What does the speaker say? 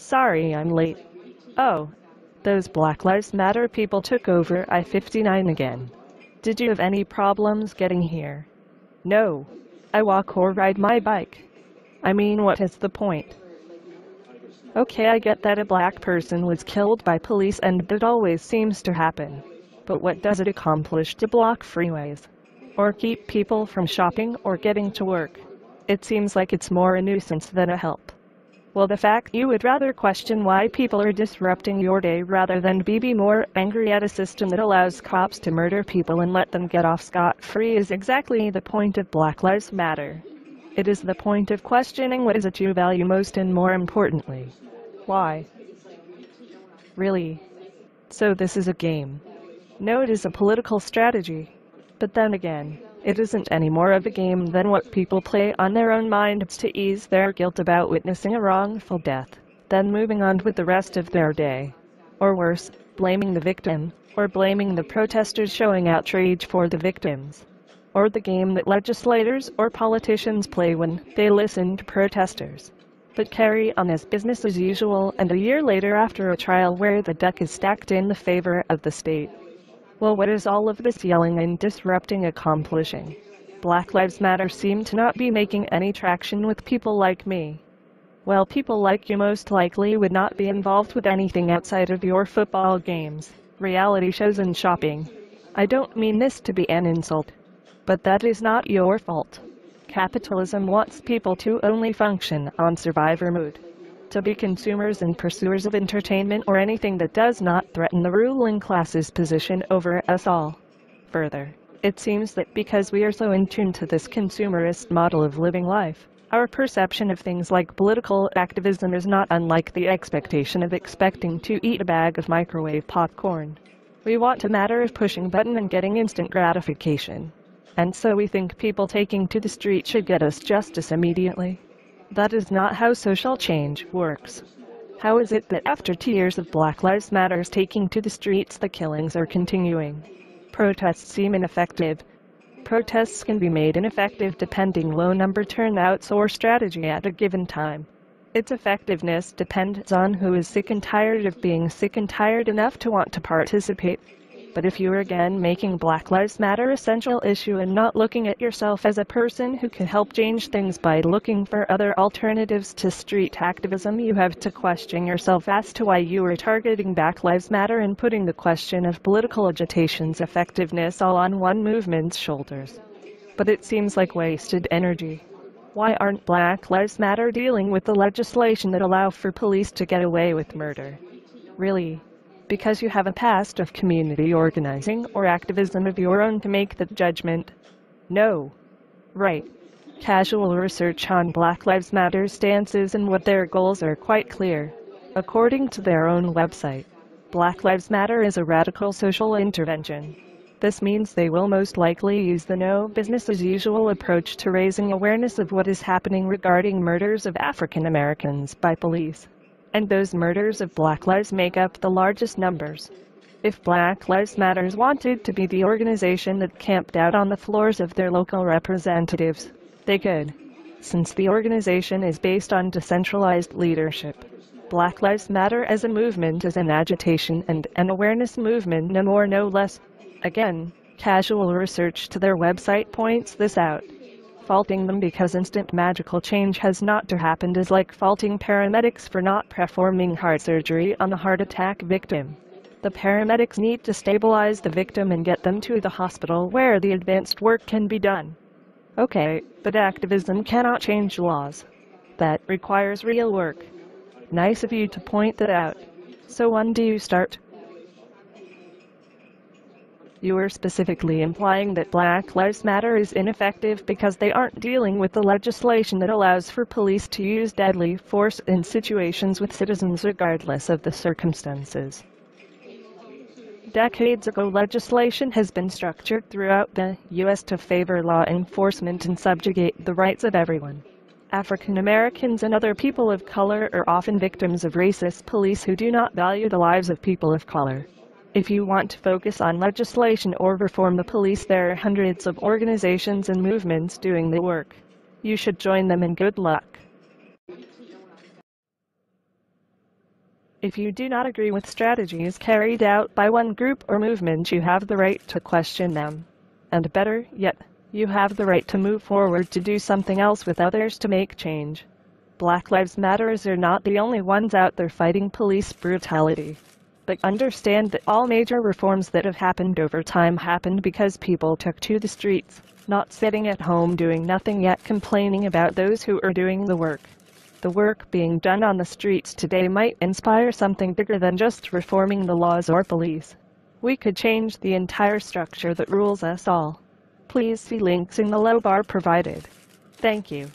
Sorry I'm late. Oh, those Black Lives Matter people took over I-59 again. Did you have any problems getting here? No. I walk or ride my bike. I mean, what is the point? Okay, I get that a black person was killed by police and that always seems to happen. But what does it accomplish to block freeways? Or keep people from shopping or getting to work? It seems like it's more a nuisance than a help. Well, the fact you would rather question why people are disrupting your day rather than be more angry at a system that allows cops to murder people and let them get off scot-free is exactly the point of Black Lives Matter. It is the point of questioning what is it you value most and, more importantly, why. Really? So this is a game? No, it is a political strategy. But then again, it isn't any more of a game than what people play on their own minds to ease their guilt about witnessing a wrongful death, then moving on with the rest of their day. Or worse, blaming the victim, or blaming the protesters showing outrage for the victims. Or the game that legislators or politicians play when they listen to protesters, but carry on as business as usual, and a year later, after a trial where the deck is stacked in the favor of the state. Well, what is all of this yelling and disrupting accomplishing? Black Lives Matter seem to not be making any traction with people like me. Well, people like you most likely would not be involved with anything outside of your football games, reality shows, and shopping. I don't mean this to be an insult, but that is not your fault. Capitalism wants people to only function on survivor mode, to be consumers and pursuers of entertainment or anything that does not threaten the ruling class's position over us all. Further, it seems that because we are so in tune to this consumerist model of living life, our perception of things like political activism is not unlike the expectation of expecting to eat a bag of microwave popcorn. We want a matter of pushing a button and getting instant gratification. And so we think people taking to the street should get us justice immediately. That is not how social change works. How is it that after 2 years of Black Lives Matter's taking to the streets, the killings are continuing? Protests seem ineffective. Protests can be made ineffective depending low number turnouts or strategy at a given time. Its effectiveness depends on who is sick and tired of being sick and tired enough to want to participate. But if you are again making Black Lives Matter a central issue and not looking at yourself as a person who can help change things by looking for other alternatives to street activism, you have to question yourself as to why you are targeting Black Lives Matter and putting the question of political agitation's effectiveness all on one movement's shoulders. But it seems like wasted energy. Why aren't Black Lives Matter dealing with the legislation that allow for police to get away with murder? Really? Because you have a past of community organizing or activism of your own to make that judgment? No. Right. Casual research on Black Lives Matter's stances and what their goals are quite clear. According to their own website, Black Lives Matter is a radical social intervention. This means they will most likely use the no business as usual approach to raising awareness of what is happening regarding murders of African Americans by police. And those murders of Black lives make up the largest numbers. If Black Lives Matter wanted to be the organization that camped out on the floors of their local representatives, they could. Since the organization is based on decentralized leadership, Black Lives Matter as a movement is an agitation and an awareness movement, no more no less. Again, casual research to their website points this out. Faulting them because instant magical change has not happened is like faulting paramedics for not performing heart surgery on a heart attack victim. The paramedics need to stabilize the victim and get them to the hospital where the advanced work can be done. Okay, but activism cannot change laws. That requires real work. Nice of you to point that out. So when do you start? You are specifically implying that Black Lives Matter is ineffective because they aren't dealing with the legislation that allows for police to use deadly force in situations with citizens regardless of the circumstances. Decades ago, legislation has been structured throughout the U.S. to favor law enforcement and subjugate the rights of everyone. African Americans and other people of color are often victims of racist police who do not value the lives of people of color. If you want to focus on legislation or reform the police, there are hundreds of organizations and movements doing the work. You should join them, and good luck. If you do not agree with strategies carried out by one group or movement, you have the right to question them. And better yet, you have the right to move forward to do something else with others to make change. Black Lives Matters are not the only ones out there fighting police brutality. But understand that all major reforms that have happened over time happened because people took to the streets, not sitting at home doing nothing yet complaining about those who are doing the work. The work being done on the streets today might inspire something bigger than just reforming the laws or police. We could change the entire structure that rules us all. Please see links in the low bar provided. Thank you.